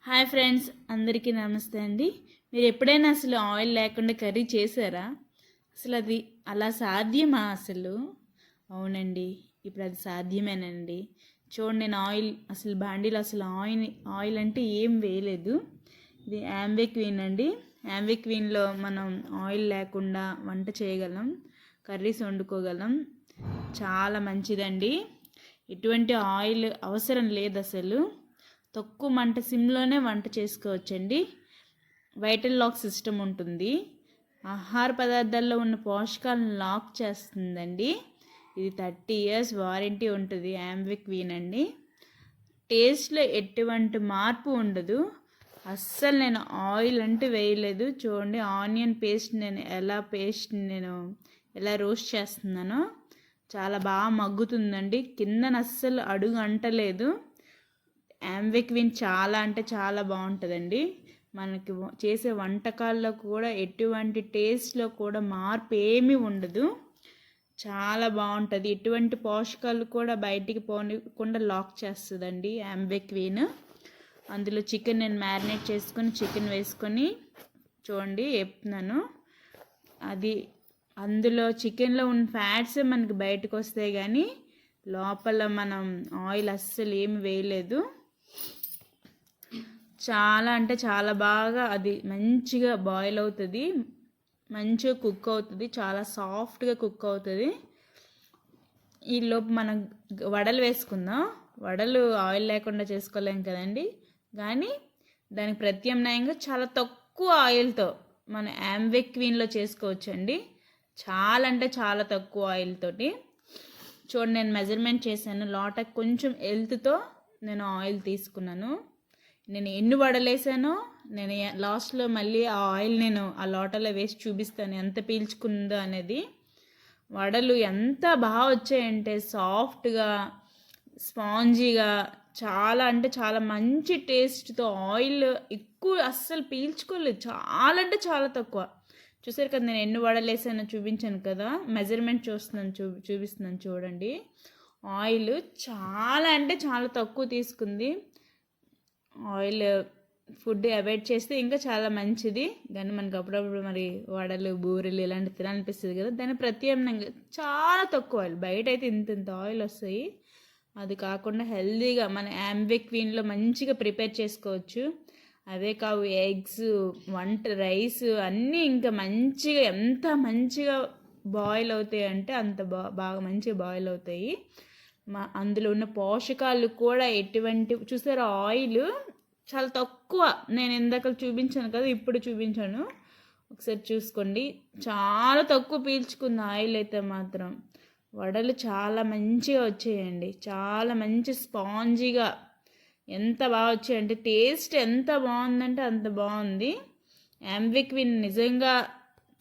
Hi friends, అందరికీ నమస్తే అండి. మీరు ఎప్పుడైనా అసలు ఆయిల్ లేకుండా కర్రీ చేశారా? అసలు అది అలా సాధ్యమా అసలు? అవునండి, ఇప్పుడు అది సాధ్యమేనండి. చూడండి, నేను అసలు బాండీలో అసలు ఆయిల్ అంటే ఏం వేయలేదు. ఇది యాంబే క్వీన్ అండి. యాంబే క్వీన్లో మనం ఆయిల్ లేకుండా వంట చేయగలం, కర్రీస్ వండుకోగలం. చాలా మంచిదండి. ఎటువంటి ఆయిల్ అవసరం లేదు అసలు. తక్కువ మంట, సిమ్లోనే వంట చేసుకోవచ్చండి. వైటల్ లాక్ సిస్టమ్ ఉంటుంది. ఆహార పదార్థాల్లో ఉన్న పోషకాలను లాక్ చేస్తుందండి. ఇది 30 years వారంటీ ఉంటుంది. యాంబే క్వీన్ అండి. టేస్ట్లో ఎటువంటి మార్పు ఉండదు. అస్సలు నేను ఆయిల్ అంటూ వేయలేదు. చూడండి, ఆనియన్ పేస్ట్ నేను ఎలా రోస్ట్ చేస్తున్నానో చాలా బాగా మగ్గుతుందండి. కిందన అస్సలు అడుగు అంటలేదు. యాంబే క్వీన్ చాలా అంటే చాలా బాగుంటుందండి. మనకి చేసే వంటకాల్లో కూడా ఎటువంటి టేస్ట్లో కూడా మార్పు ఏమీ ఉండదు. చాలా బాగుంటుంది. ఎటువంటి పోషకాలు కూడా బయటికి పోనీయకుండా లాక్ చేస్తుందండి యాంబే క్వీన్. అందులో చికెన్ నేను మ్యారినేట్ చేసుకొని చికెన్ వేసుకొని చూడండి వేపుతున్నాను. అది అందులో చికెన్లో ఉన్న ఫ్యాట్సే మనకి బయటకు వస్తాయి, కానీ లోపల మనం ఆయిల్ అస్సలు ఏమి వేయలేదు. చాలా అంటే చాలా బాగా అది మంచిగా బాయిల్ అవుతుంది, మంచిగా కుక్ అవుతుంది, చాలా సాఫ్ట్గా కుక్ అవుతుంది. ఈలోపు మనం వడలు వేసుకుందాం. వడలు ఆయిల్ లేకుండా చేసుకోలేం కదండి, కానీ దానికి ప్రత్యామ్నాయంగా చాలా తక్కువ ఆయిల్తో మన యాంబే క్వీన్లో చేసుకోవచ్చండి. చాలా అంటే చాలా తక్కువ ఆయిల్ తోటి. చూడండి, నేను మెజర్మెంట్ చేశాను. లోటకి కొంచెం ఎల్త్తో నేను ఆయిల్ తీసుకున్నాను. నేను ఎన్ని వడలేసానో నేను లాస్ట్లో మళ్ళీ ఆ ఆయిల్ నేను ఆ లోటలో వేసి చూపిస్తాను ఎంత పీల్చుకుందో అనేది. వడలు ఎంత బాగా వచ్చాయంటే సాఫ్ట్గా, స్పాంజీగా, చాలా అంటే చాలా మంచి టేస్ట్తో. ఆయిల్ ఎక్కువ అస్సలు పీల్చుకోలేదు, చాలా అంటే చాలా తక్కువ. చూసారు కదా, నేను ఎన్ని వడలేసానో చూపించాను కదా, మెజర్మెంట్ చూపిస్తున్నాను చూడండి. ఆయిల్ చాలా అంటే చాలా తక్కువ తీసుకుంది. ఆయిల్ ఫుడ్ అవాయిడ్ చేస్తే ఇంకా చాలా మంచిది, కానీ మనకు అప్పుడప్పుడు మరి వడలు, బూరెలు ఇలాంటి తినాలనిపిస్తుంది కదా, దాని ప్రత్యామ్నాయంగా చాలా తక్కువ ఆయిల్. బయట అయితే ఇంత ఆయిల్ వస్తాయి. అది కాకుండా హెల్తీగా మన యాంబే క్వీన్లో మంచిగా ప్రిపేర్ చేసుకోవచ్చు. అవే కావు, ఎగ్స్, రైస్ అన్నీ ఇంకా మంచిగా ఎంత మంచిగా బాయిల్ అవుతాయి అంటే అంత బాగా మంచిగా బాయిల్ అవుతాయి. అందులో ఉన్న పోషకాలు కూడా చూసారా, ఆయిల్ చాలా తక్కువ. నేను ఇందాక చూపించాను కదా, ఇప్పుడు చూపించాను, ఒకసారి చూసుకోండి. చాలా తక్కువ పీల్చుకుంది ఆయిల్ అయితే మాత్రం. వడలు చాలా మంచిగా వచ్చాయండి, చాలా మంచి స్పాంజీగా ఎంత బాగా వచ్చాయంటే టేస్ట్ ఎంత బాగుందంటే అంత బాగుంది. యాంబే క్వీన్ నిజంగా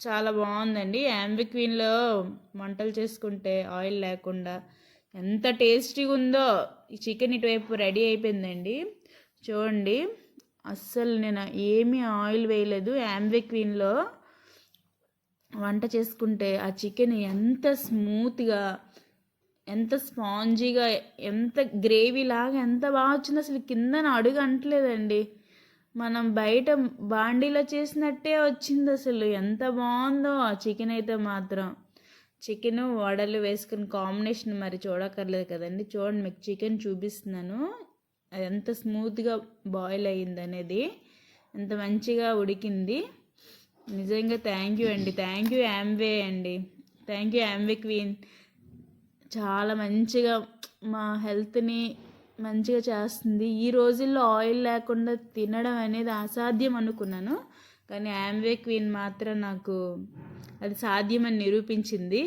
చాలా బాగుందండి. యాంబే క్వీన్లో వంటలు చేసుకుంటే ఆయిల్ లేకుండా ఎంత టేస్టీగా ఉందో. ఈ చికెన్ ఇటువైపు రెడీ అయిపోయిందండి. చూడండి, అస్సలు నేను ఏమీ ఆయిల్ వేయలేదు. యాంబే క్వీన్లో వంట చేసుకుంటే ఆ చికెన్ ఎంత స్మూత్గా, ఎంత స్పాంజీగా, ఎంత గ్రేవీ లాగా ఎంత బాగా వచ్చిందో. అసలు కిందన అడుగు అంటలేదండి. మనం బయట బాండీలో చేసినట్టే వచ్చింది. అసలు ఎంత బాగుందో ఆ చికెన్ అయితే మాత్రం. చికెను వడలు వేసుకుని కాంబినేషన్ మరి చూడక్కర్లేదు కదండి. చూడండి, మీకు చికెన్ చూపిస్తున్నాను, అది ఎంత స్మూత్గా బాయిల్ అయ్యింది అనేది, ఎంత మంచిగా ఉడికింది. నిజంగా థ్యాంక్ యూ అండి, థ్యాంక్ యూ యాంబే అండి, థ్యాంక్ యూ యాంబే క్వీన్. చాలా మంచిగా మా హెల్త్ని మంచిగా చేస్తుంది. ఈ రోజుల్లో ఆయిల్ లేకుండా తినడం అనేది అసాధ్యం అనుకున్నాను, కానీ యాంబే క్వీన్ మాత్రం నాకు అది సాధ్యమని నిరూపించింది.